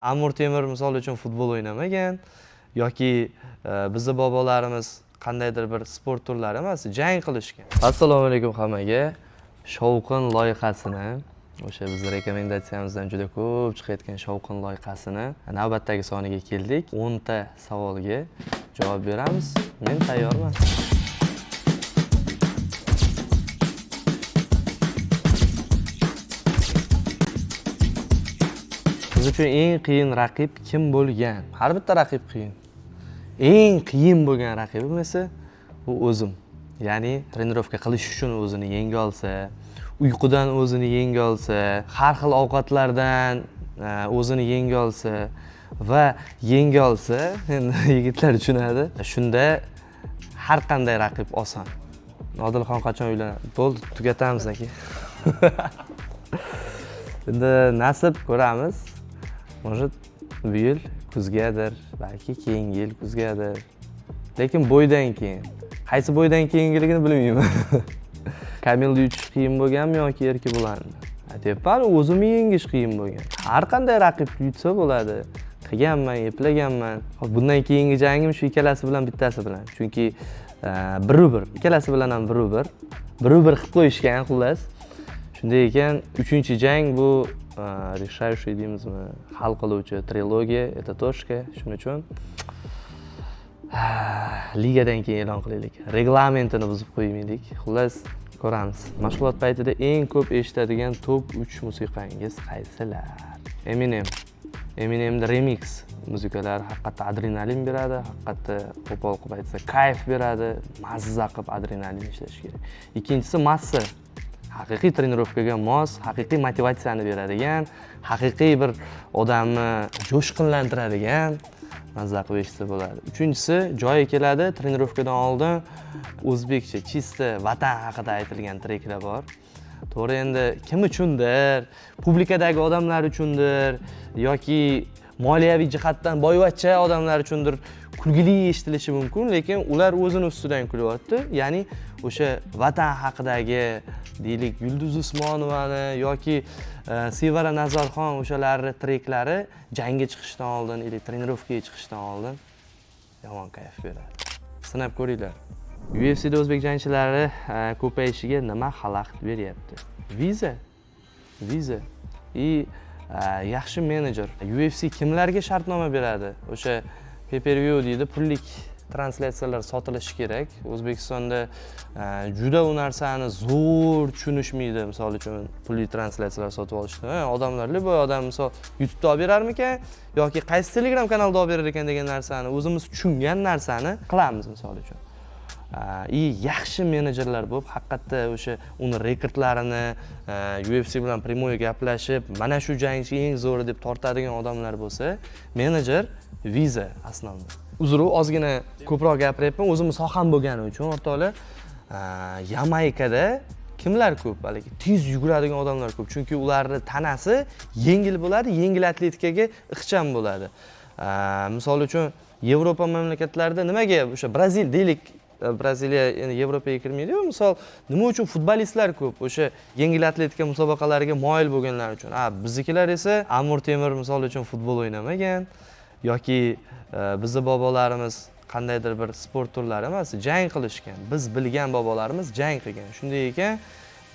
Amir Temur misol uchun futbol o'ynamagan yoki bizning bobolarimiz qandaydir bir sport turlari emas, jang qilishgan. Assalomu alaykum hammaga. Shovqin loyihasini, o'sha bizning rekomendatsiyamizdan juda ko'p chiqayotgan shovqin loyihasini navbatdagi soniga keldik. 10 ta savolga javob beramiz. Men tayyorman. Biz uchun eng qiyin raqib kim bo'lgan? Har bitta raqib qiyin. Eng qiyin bo'lgan raqibim esa bu o'zim. Ya'ni trenirovka qilish uchun o'zini yenga olsa, uyqudan o'zini yenga olsa, har xil ovqatlardan o'zini yenga olsa va yenga olsa, endi yigitlar tushunadi. Shunda har qanday raqib oson. Nodilxon qachon uylanadi? Bo'ldi, tugatamiz aka. Endi nasib ko'ramiz. Может, bu yil kuzgadir, balki keyingi yil kuzgadir. Lekin bo'ydan keyin. Qaysi bo'ydan keyingiligini bilmayman. Kamilni yutish qiyin bo'lganmi yoki erki bularni? Aytyapman, o'zimni yengish qiyin bo'lgan. Har qanday raqib yutsa bo'ladi. Qilganman, eplaganman. Bundan keyingi jangim shu ikkalasi bilan bittasi bilan. Chunki 1-1, ikkalasi bilan ham 1-1. 1-1 qilib qo'yishgan xullas. Shunday ekan, 3-jang bu решающий deymizmi, hal qiluvchi trilogiya, это точка. Shuning uchun ligadan keyin e'lon qilaylik. Reglamentini buzib qo'ymaylik. Xullas, ko'ramiz. Mashg'ulot paytida eng ko'p eshitadigan top 3 musiqangiz qaysilar? Eminem'da remix musiqalari haqiqatda adrenalin beradi, haqiqatda qo'pol qilib aytsa kayf beradi, mazza qilib adrenalin ishlash kerak. Ikkinchisi massa. Haqiqiy trenirovkaga mos, haqiqiy motivatsiyani beradigan, haqiqiy bir odamni jo'shqinlantiradigan mazza qilib eshitsa bo'ladi. Uchinchisi, joyi keladi, trenirovkadan oldin o'zbekcha, chista vatan haqida aytilgan treklar bor. To'g'ri, endi kim uchundir, publikadagi odamlar uchundir yoki moliyaviy jihatdan boyvachcha odamlar uchundir kulgili eshitilishi mumkin, lekin ular o'zini ustidan kulyapti. Ya'ni o'sha vatan haqidagi deylik Yulduz Usmonovani yoki Sevara Nazarxon o'shalarning treklari jangga chiqishdan oldin, trenirovkaga chiqishdan oldin yomon kayf beradi. Sinab ko'ringlar. UFC'da o'zbek jangchilari ko'payishiga nima xalaqit beryapti? Viza. Yaxshi menejer. UFC kimlarga shartnoma beradi? O'sha pay-per-view deydi, pullik translyatsiyalar sotilishi kerak. O'zbekistonda juda u narsani zo'r tushunishmaydi. Misol uchun pulli translyatsiyalar sotib olishni. Odamlar bu odam misol YouTube'da olib berarmikan yoki qaysi Telegram kanalda olib berar ekan degan narsani, o'zimiz tushungan narsani qilamiz misol uchun. Yaxshi menejerlar bo'lib, haqiqatda o'sha uni rekordlarini UFC bilan primoy gaplashib, mana shu jangchi eng zo'ri deb tortadigan odamlar bo'lsa, menejer viza asnosida. Uzr, ozgina ko'proq gapiryapman, o'zimni soham bo'lgani uchun o'rtoqlar. Yamaykada kimlar ko'p? Balki tez yuguradigan odamlar ko'p, chunki ularning tanasi yengil bo'ladi, yengil atletikaga ixcham bo'ladi. Misol uchun Yevropa mamlakatlarida nimaga o'sha Braziliya endi Yevropaga kirmaydi-ku. Misol, nima uchun futbolistlar ko'p? O'sha yengil atletika musobaqalariga moyil bo'lganlar uchun. Biznikilar esa Amir Temur misol uchun futbol o'ynamagan yoki bizning bobolarimiz qandaydir bir sport turlari emas, jang qilishgan. Biz bilgan bobolarimiz jang qilgan. Shunday ekan,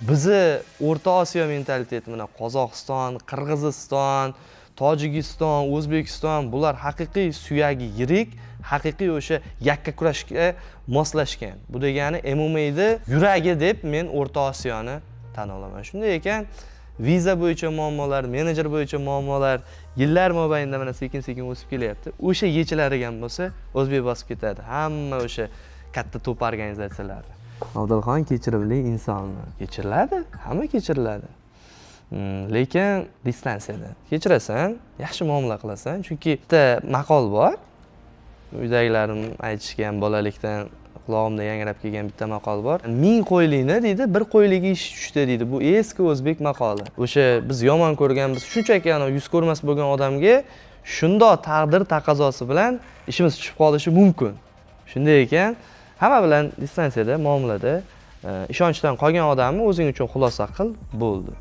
bizni O'rta Osiyo mentaliteti bilan Qozog'iston, Qirg'iziston, Tojikiston, O'zbekiston bular haqiqiy suyagi yirik, haqiqiy o'sha yakka kurashga moslashgan. Bu degani MMA'da yuragi deb men O'rta Osiyoni tan olaman. Shunday ekan, viza bo'yicha muammolar, menejer bo'yicha muammolar yillar mobaynida mana sekin-sekin o'sib kelyapti. O'sha yechiladigan bo'lsa, o'zbek bosib ketadi. Hamma o'sha katta to'p organizatsiyalar. Nodilxon kechirimli insonni. Kechiriladi, hamma kechiriladi. Lekin distansiyada kechirasan, yaxshi muomala qilasan, chunki bitta maqol bor. Uydagilarim aytishgan, bolalikdan qulog'imda yangrab kelgan bitta maqol bor. 1000 qo'ylikni deydi, bir qo'yligi ish tushdi deydi. Bu eski o'zbek maqoli. O'sha biz yomon ko'rganmiz, shunchaki yuz ko'rmas bo'lgan odamga shundoq taqdir taqozosi bilan ishimiz tushib qolishi mumkin. Shunday ekan, hamma bilan distansiyada, muomalada ishonchdan qolgan odamni o'zing uchun xulosa qil, bo'ldi.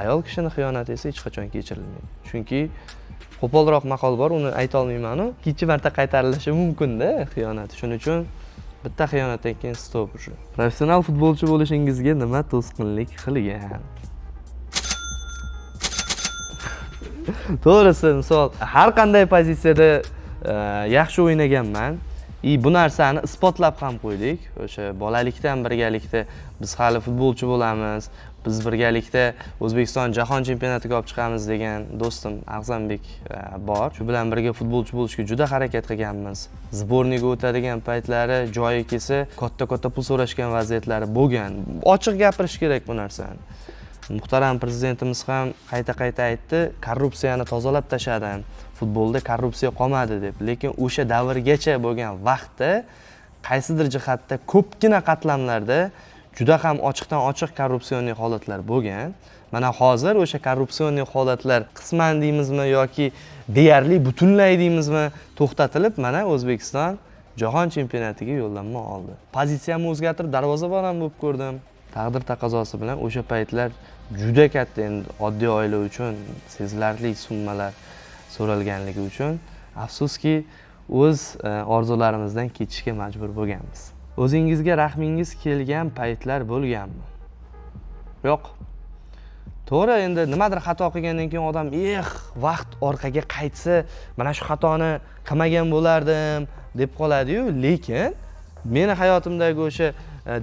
Ayol kishining xiyonati esa hech qachon kechirilmaydi. Chunki qo'polroq maqol bor, uni ayta olmayman-ku. Ikkinchi marta qaytarilishi mumkin-da xiyonat. Shuning uchun bitta xiyonatdan keyin stop уже. Professional futbolchi bo'lishingizga nima to'sqinlik qilgan? To'g'risi, misol, har qanday pozitsiyada yaxshi o'ynaganman. Bu narsani isbotlab ham qo'ydik. O'sha bolalikdan birgalikda biz hali futbolchi bo'lamiz. Biz birgalikda O'zbekiston jahon chempionatiga olib chiqamiz degan do'stim Ag'zambek bor. Shu bilan birga futbolchi bo'lishga juda harakat qilganmiz. Zborniga o'tadigan paytlari joyi kelsa, katta pul so'rashgan vaziyatlari bo'lgan. Ochiq gapirish kerak bu narsani. Muhtaram prezidentimiz ham qayta aytdi, korrupsiyani tozalab tashladim. Futbolda korrupsiya qolmadi deb. Lekin o'sha davrgacha bo'lgan vaqtda qaysidir jihatda ko'pgina qatlamlarda juda ham ochiqdan ochiq korrupsionniy holatlar bo'lgan. Mana hozir o'sha korrupsionniy holatlar qisman deymizmi yoki deyarli butunlay deymizmi to'xtatilib, mana O'zbekiston jahon chempionatiga yo'llanma oldi. Pozitsiyamni o'zgartirib darvozabon ham bo'lib ko'rdim. Taqdir taqozosi bilan o'sha paytlar juda katta, endi oddiy oila uchun sezilarli summalar so'ralganligi uchun afsuski o'z orzularimizdan ketishga majbur bo'lganmiz. O'zingizga rahmingiz kelgan paytlar bo'lganmi? Yo'q. To'g'ri, endi nimadir xato qilgandan keyin odam, vaqt orqaga qaytsa, mana shu xatoni qilmagan bo'lardim deb qoladi-yu, lekin meni hayotimdagi o'sha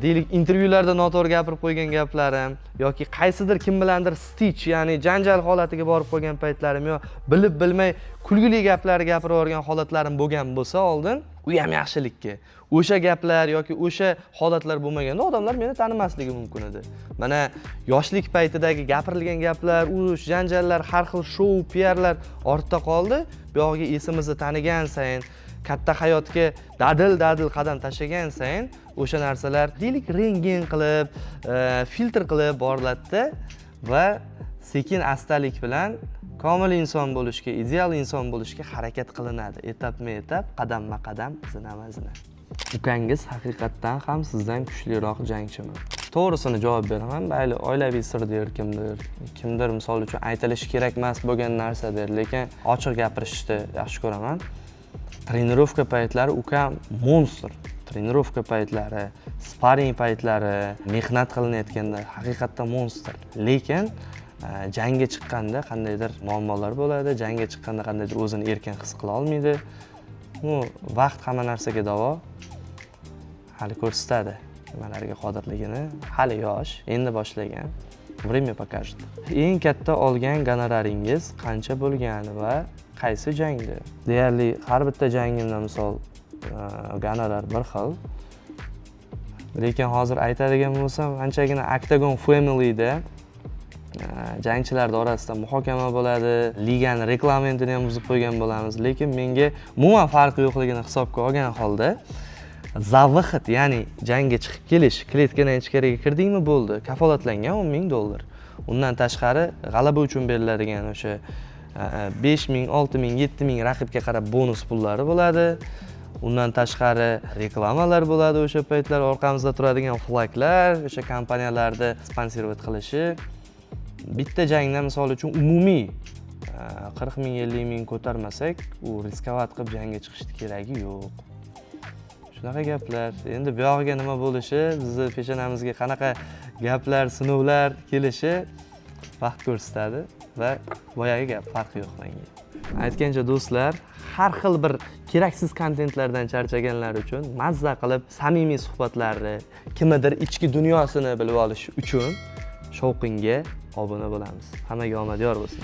deylik intervyularda noto'g'ri gapirib qo'ygan gaplarim yoki qaysidir kim bilandir stich, ya'ni janjal holatiga borib qolgan paytlarim yo bilib bilmay kulgili gaplar gapirib yuborgan holatlarim bo'lgan bo'lsa oldin, u ham yaxshilikka. O'sha gaplar yoki o'sha holatlar bo'lmaganda odamlar meni tanimasligi mumkin edi. Mana yoshlik paytidagi gapirilgan gaplar, urush, janjallar, har xil shou, PRlar ortda qoldi. Bu yo'g'iga esimizni tanigan sayin, katta hayotga dadil qadam tashlagan sayin o'sha narsalar deylik rentgen qilib, filtr qilib boriladi va sekin astalik bilan komil inson bo'lishga, ideal inson bo'lishga harakat qilinadi. Etapma-etap, qadamma-qadam, izma-izma. Ukangiz haqiqatdan ham sizdan kuchliroq jangchimi? To'g'risini javob beraman. Mayli oilaviy sir der kimdir misol uchun aytilishi kerak emas bo'lgan narsadir, lekin ochiq gapirishni yaxshi ko'raman. Trenirovka paytlari ukam monster. Trenirovka paytlari, sparring paytlari, mehnat qilinayotganda haqiqatdan monster. Lekin jangga chiqqanda qandaydir muammolar bo'ladi, jangga chiqqanda qandaydir o'zini erkin his qila olmaydi. Bu vaqt hamma narsaga davo. Hali ko'rsatadi nimalarga qodirligini. Hali yosh, endi boshlagan. Время покажет. Eng katta olgan gonoraringiz qancha bo'lgan va qaysi jangda? Deyarli har bitta jangimda misol gonorar bir xil. Lekin hozir aytadigan bo'lsam, anchagina Octagon Family'da jangchilar orasida muhokama bo'ladi, ligani reglamentini ham buzib qo'ygan bo'lamiz, lekin menga umuman farqi yo'qligini hisobga olgan holda za выход, ya'ni jangga chiqib kelish, kletkadan ichkariga kirdingmi bo'ldi, kafolatlangan $10,000. Undan tashqari g'alaba uchun beriladigan o'sha 5,000, 6,000, 7,000 raqibga qarab bonus pullari bo'ladi. Undan tashqari reklamalar bo'ladi, o'sha paytlar orqamizda turadigan flaglar, o'sha kompaniyalarda sponsorovat qilishi. Bitta jangda misol uchun umumiy 40,000, 50,000 ko'tarmasak, u riskovat qilib jangga chiqishni keragi yo'q. Shunaqa gaplar. Endi bu yog'iga nima bo'lishi, bizni peshonamizga qanaqa gaplar, sinovlar kelishi vaqt ko'rsatadi va boyagi gap farqi yo'q menga. Aytgancha do'stlar, har xil bir keraksiz kontentlardan charchaganlar uchun mazza qilib samimiy suhbatlarni, kimnidir ichki dunyosini bilib olish uchun Shovqinga obuna bo'lamiz. Hammaga omadyor bo'lsin.